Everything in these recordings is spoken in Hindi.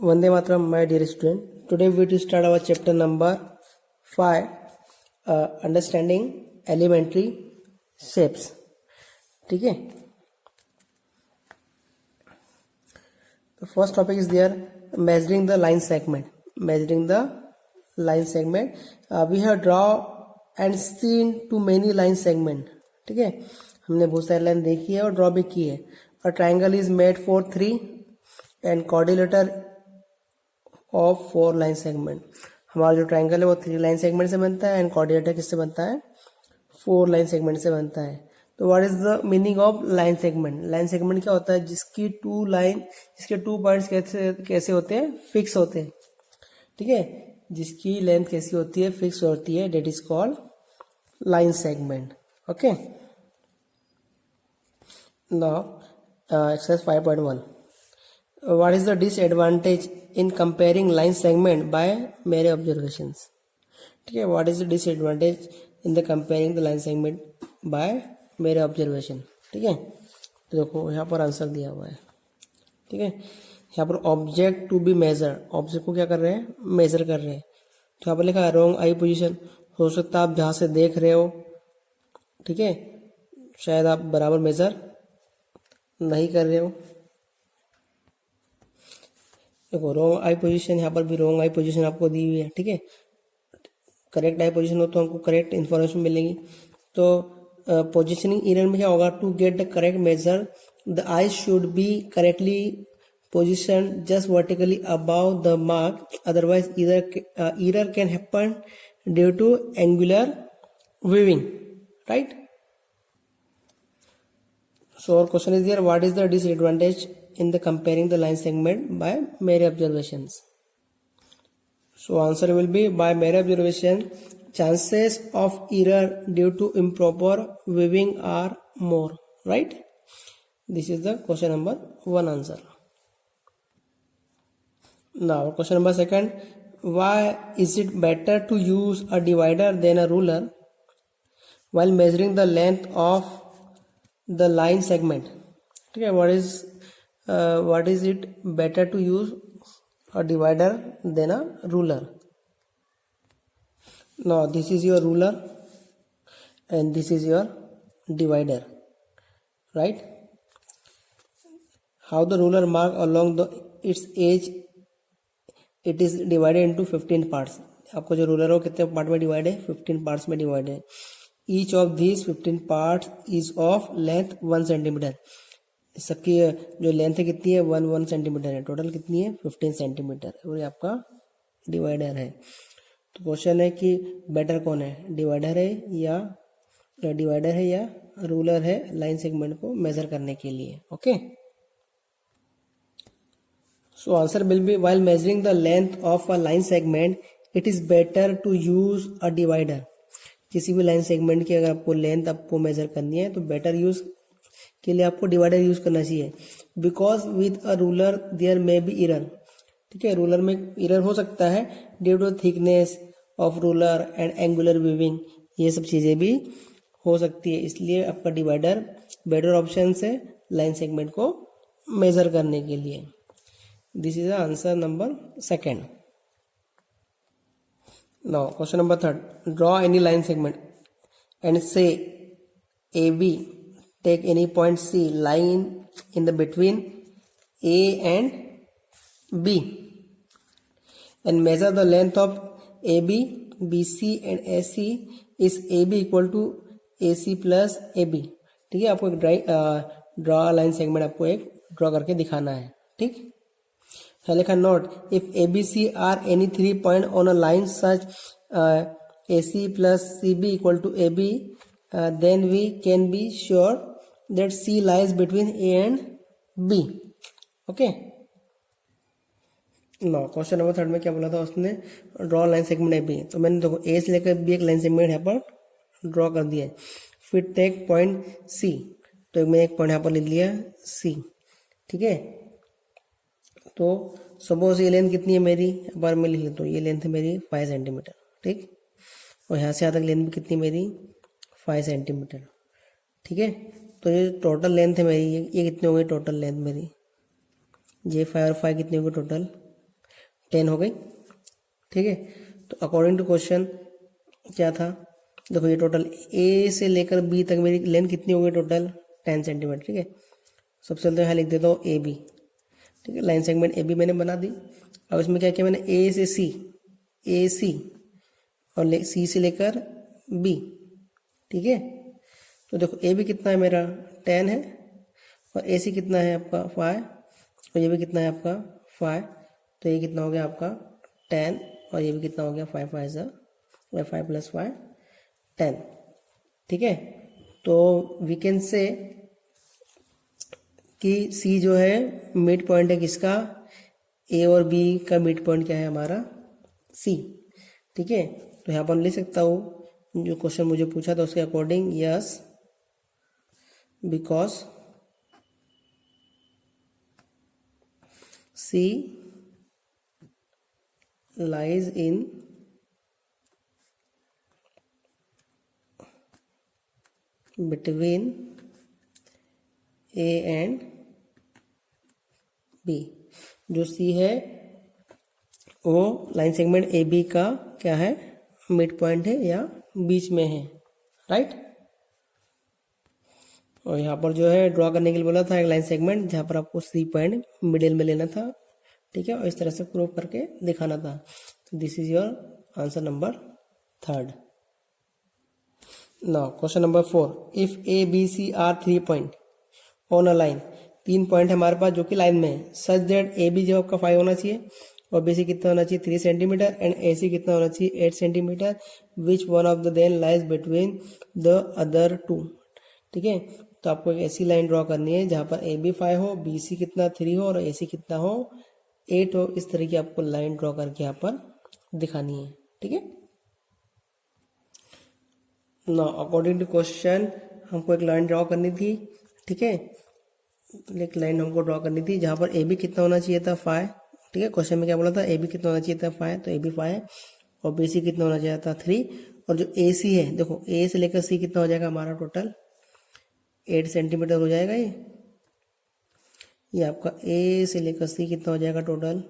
Vande Mataram, my dear student. Today we will start our chapter number 5, understanding elementary shapes. ठीक है. The first topic is there, measuring the line segment. Measuring the line segment. We have drawn and seen too many line segment. ठीक है, हमने बहुत सारी लाइन देखी है और ड्रॉ भी की है. A triangle is made for 3 and quadrilateral of 4 line segment. हमारा जो ट्राइंगल है वो 3 लाइन सेगमेंट से बनता है एंड क्वाड्रिलेटरल किससे बनता है? 4 लाइन सेगमेंट से बनता है. तो what is the meaning of line segment? Line segment क्या होता है? जिसके 2 पॉइंट्स कैसे होते हैं? फिक्स होते हैं. ठीक है, जिसकी लेंथ कैसी होती है? फिक्स होती है. That is called line segment. Okay, now exercise 5.1. What is the disadvantage in comparing line segment by mere observations? ठीक है, what is the disadvantage in the comparing the line segment by mere observation? ठीक है, तो देखो यहाँ पर आंसर दिया हुआ है. ठीक है, यहाँ पर object to be measure, object को क्या कर रहे हैं? मेजर कर रहे हैं. तो यहाँ पर लिखा है रॉन्ग आई पोजीशन. हो सकता है आप जहाँ से देख रहे हो, ठीक है, शायद आप बराबर मेजर नहीं कर रहे हो. देखो रॉन्ग आई पोजीशन, यहाँ पर भी रॉन्ग आई पोजीशन आपको दी हुई है. ठीक है, करेक्ट आई पोजीशन हो तो हमको करेक्ट इन्फॉर्मेशन मिलेगी. तो पोजीशनिंग एरर में क्या होगा? To get the correct measure the eye should be correctly position just vertically above the mark, otherwise error can happen due to angular viewing. Right. So और question is there, what is the disadvantage in the comparing the line segment by mere observations? So answer will be, by mere observation chances of error due to improper weaving are more. Right, this is the question number 1 answer. Now question number 2, why is it better to use a divider than a ruler while measuring the length of the line segment? ठीक है, what is it better to use a divider than a ruler? Now this is your ruler and this is your divider. Right, how the ruler mark along its edge, it is divided into 15 parts. आपको जो रूलर हो कितने पार्ट में डिवाइड है? 15 पार्ट्स में डिवाइड है. Each of these 15 parts is of length 1 centimetre. सबकी जो लेंथ है कितनी है? 1 सेंटीमीटर है. टोटल कितनी है? 15 सेंटीमीटर. और ये आपका डिवाइडर है. तो क्वेश्चन है कि बेटर कौन है? डिवाइडर है या रूलर है लाइन सेगमेंट को मेजर करने के लिए. Okay, so answer will be, while measuring the length of a line segment it is better to use a divider. किसी भी लाइन सेगमेंट की अगर आपको लेंथ आपको मेजर करनी है तो बेटर यूज के लिए आपको डिवाइडर यूज करना चाहिए. Because with a ruler there may be error. ठीक है, रूलर में इरर हो सकता है due to thickness of ruler and angular viewing. ये सब चीजें भी हो सकती है. इसलिए आपका डिवाइडर बेटर ऑप्शन है लाइन सेगमेंट को मेजर करने के लिए. This is answer number 2. Now question number 3, draw any line segment and से A B. Take any point C lying in the between A and B and measure the length of AB, BC and AC. is AB equal to AC plus AB. ठीक है, आपको एक ड्रॉ लाइन सेगमेंट आपको एक ड्रॉ करके दिखाना है. ठीक है, लिखा note, if ABC are any 3 point on a line such AC plus CB equal to AB, then we can be sure that C lies between A and B. Okay. Now question number 3 में क्या बोला था उसने? Draw line segment A B. तो मैंने देखो ए से लेकर बी एक लाइन सेगमेंट यहाँ पर ड्रॉ कर दिया है. फिर टेक पॉइंट सी. तो मैं एक पॉइंट यहाँ पर ले लिया सी. ठीक है, तो सपोज ये लेंथ कितनी है मेरी? एक बार मैं लिख लेता हूँ. ये लेंथ है मेरी 5 सेंटीमीटर. ठीक, और यहाँ से यहाँ तक लेंथ भी कितनी मेरी? 5 सेंटीमीटर. ठीक है, तो ये टोटल लेंथ है मेरी. ये कितनी हो गई टोटल लेंथ मेरी? ये 5 और 5 कितनी होगी टोटल? 10 हो गई। ठीक है, तो अकॉर्डिंग टू क्वेश्चन क्या था, देखो ये टोटल ए से लेकर बी तक मेरी लेंथ कितनी हो गई टोटल 10 सेंटीमीटर। ठीक है, सबसे पहले तो यहाँ लिख देता हूँ ए बी। ठीक है, लाइन सेगमेंट ए बी मैंने बना दी। अब इसमें क्या किया मैंने, ए से सी, ए सी और सी से लेकर बी। ठीक है, तो देखो ए बी कितना है मेरा 10 है और ए सी कितना है आपका 5 और ये भी कितना है आपका 5। तो ये कितना हो गया आपका 10 और ये भी कितना हो गया 5 5 सा 5 + 5 10। ठीक है, तो वी कैन से कि सी जो है मिड पॉइंट है किसका, ए और बी का मिड पॉइंट क्या है हमारा सी। ठीक है, तो यहाँ पर लिख सकता हूँ जो क्वेश्चन मुझे पूछा था उसके according, yes because C lies in between A and B। जो C है वो लाइन सेगमेंट ए बी का क्या है, मिड पॉइंट है या बीच में है, राइट। और यहाँ पर जो है ड्रॉ करने के लिए बोला था एक लाइन सेगमेंट जहाँ पर आपको सी पॉइंट मिडिल में लेना था। ठीक है, और इस तरह से प्रूव करके दिखाना था। तो this is your answer number 3rd। Now question number 4, if A B C are 3 point on a line, 3 point हमारे पास जो कि लाइन में है, सच दैट ए बी जो आपका 5 होना चाहिए और बी सी कितना होना चाहिए 3 सेंटीमीटर एंड ए सी कितना होना चाहिए 8 centimeter, which one of the then lies between the other 2। ठीक है, तो आपको एक ऐसी लाइन ड्रॉ करनी है जहां पर ए बी 5 हो, बी सी कितना 3 हो और ए सी कितना हो 8 हो। इस तरह की आपको लाइन ड्रॉ करके यहाँ पर दिखानी है। ठीक है, ना अकॉर्डिंग टू क्वेश्चन हमको एक लाइन ड्रॉ करनी थी। ठीक है, एक लाइन हमको ड्रॉ करनी थी जहां पर ए बी कितना होना चाहिए था 5। ठीक है, क्वेश्चन में क्या बोला था, ए बी कितना होना चाहिए था 5, तो ए बी 5 है और बी सी कितना होना चाहिए था 3। और जो ए सी है, देखो ए से लेकर सी कितना हो जाएगा हमारा टोटल 8 सेंटीमीटर हो जाएगा। ये आपका ए से लेकर सी कितना हो जाएगा टोटल,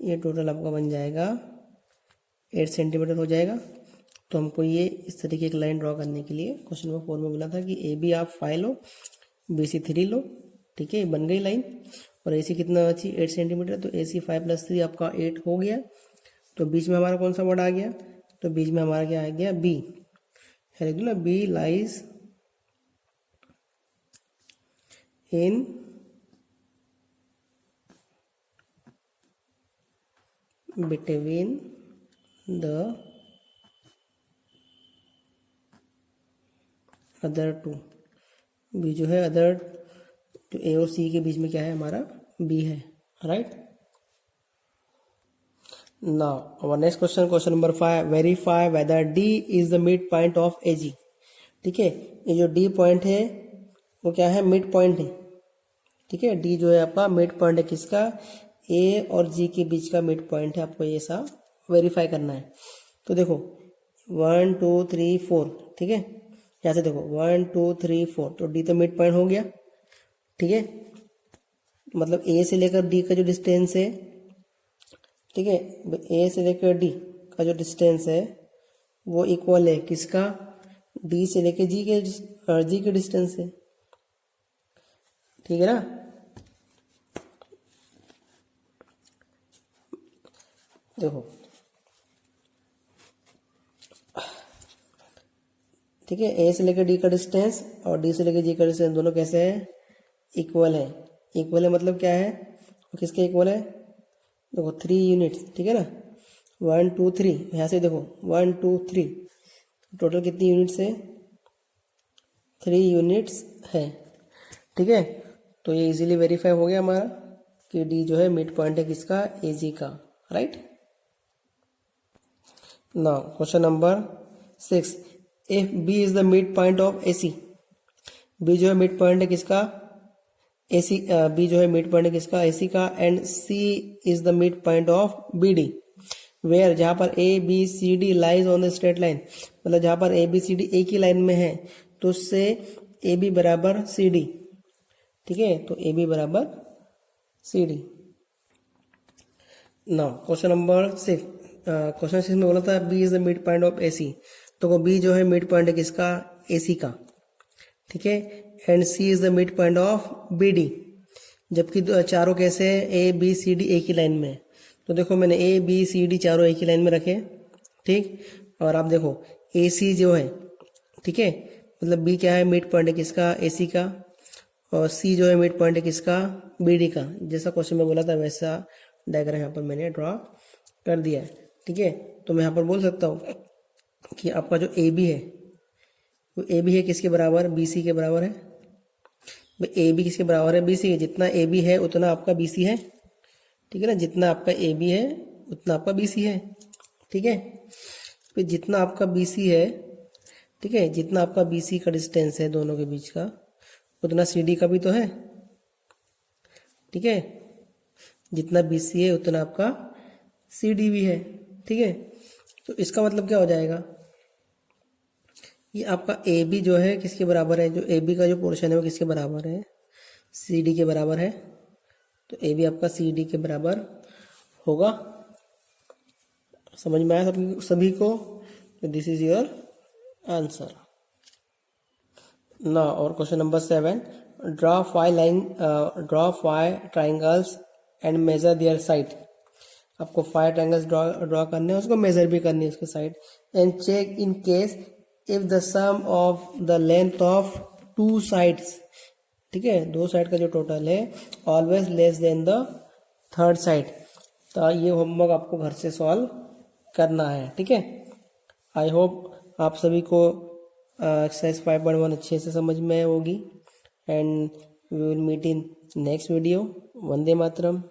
ये टोटल आपका बन जाएगा 8 सेंटीमीटर हो जाएगा। तो हमको ये इस तरीके की लाइन ड्रॉ करने के लिए क्वेश्चन नंबर 4 में बोला था कि ए बी आप 5 लो, बी सी 3 लो। ठीक है, बन गई लाइन। और ए सी कितना अच्छी 8 सेंटीमीटर, तो ए सी 5 + 3 आपका 8 हो गया। तो बीच में हमारा कौन सा वर्ड आ गया, तो बीच में हमारा क्या आ गया बी है, लिख दो ना, B lies in between the other 2। B जो है अदर, तो ए और सी के बीच में क्या है हमारा बी है, right. Now our next question, question number 5, verify whether D is the mid point of A G. ठीक है, ये जो डी पॉइंट है वो क्या है, मिड पॉइंट है। ठीक है, डी जो है आपका मिड पॉइंट है किसका, ए और जी के बीच का मिड पॉइंट है। आपको ये सा वेरीफाई करना है। तो देखो 1 2 3 4। ठीक है, यहाँ से देखो 1 2 3 4, तो डी तो मिड पॉइंट हो गया। ठीक है, मतलब ए से लेकर डी का जो डिस्टेंस है, ठीक है, ए से लेकर डी का जो डिस्टेंस है वो इक्वल है किसका, डी से लेकर जी के डिस्टेंस से। ठीक है ना, देखो ठीक है, ए से लेकर डी का डिस्टेंस और डी से लेकर जी का डिस्टेंस दोनों कैसे है, इक्वल है। इक्वल है मतलब क्या है, किसके इक्वल है, देखो 3 यूनिट्स। ठीक है ना, 1 2 3, यहाँ से देखो 1 2 3, टोटल कितनी यूनिट्स है, 3 यूनिट्स है। ठीक है, तो ये इजीली वेरीफाई हो गया हमारा कि डी जो है मिड पॉइंट है किसका, ए जी का, right. Now question number 6, if B is the mid point of A C. B जो है मिड पॉइंट है किसका, ए सी, बी जो है मिड पॉइंट है किसका, ए सी का, and C is the mid point of B D, where जहां पर A B C D lies on the straight line, मतलब जहां पर ए बी सी डी एक ही लाइन में है तो उससे ए बी बराबर सी डी। ठीक है, तो ए बी बराबर C D. Now question number 6, question 6 में बोला था B is the mid point of A C. तो बी जो है मिड पॉइंट है किसका, ए सी का, ठीक है। And C is the mid point of B D, जबकि चारों कैसे हैं, ए बी सी डी एक ही लाइन में है। तो देखो मैंने ए बी सी डी चारों एक ही लाइन में रखे, ठीक। और आप देखो ए सी जो है, ठीक है, मतलब बी क्या है, मिड पॉइंट है किसका, ए सी का, और सी जो है मिड पॉइंट है किसका, बी डी का। जैसा क्वेश्चन में बोला था वैसा डायग्राम यहाँ पर मैंने ड्रॉ कर दिया है, ठीक है। तो मैं यहाँ पर बोल सकता हूँ कि आपका जो ए बी है वो ए बी है किसके बराबर, बी सी के बराबर है। ए बी किसके बराबर है, बी सी के। जितना ए बी है उतना आपका बी सी है, ठीक है ना। जितना आपका ए बी है उतना आपका बी सी है, ठीक है। फिर जितना आपका बी सी है, ठीक है, जितना आपका बी सी का डिस्टेंस है दोनों के बीच का, उतना सी डी का भी तो है, ठीक है। जितना बी सी है उतना आपका सी डी भी है, ठीक है। तो इसका मतलब क्या हो जाएगा, ये आपका ए बी जो है किसके बराबर है, जो ए बी का जो पोर्शन है वो किसके बराबर है, सी डी के बराबर है। तो ए बी आपका सी डी के बराबर होगा। समझ में आया सभी को? This is your answer. ना और question number 7, draw 5 triangles and measure their side. आपको 5 ट्राइंगल्स ड्रॉ करने हैं, उसको मेजर भी करनी है उसके side. And check in case if the sum of the length of 2 sides, ठीक है, 2 साइड का जो टोटल है always less than the 3rd side. तो ये होमवर्क आपको घर से सॉल्व करना है, ठीक है। आई होप आप सभी को एक्सरसाइज 5.1 अच्छे से समझ में होगी। And we will meet in next video. Vande Mataram.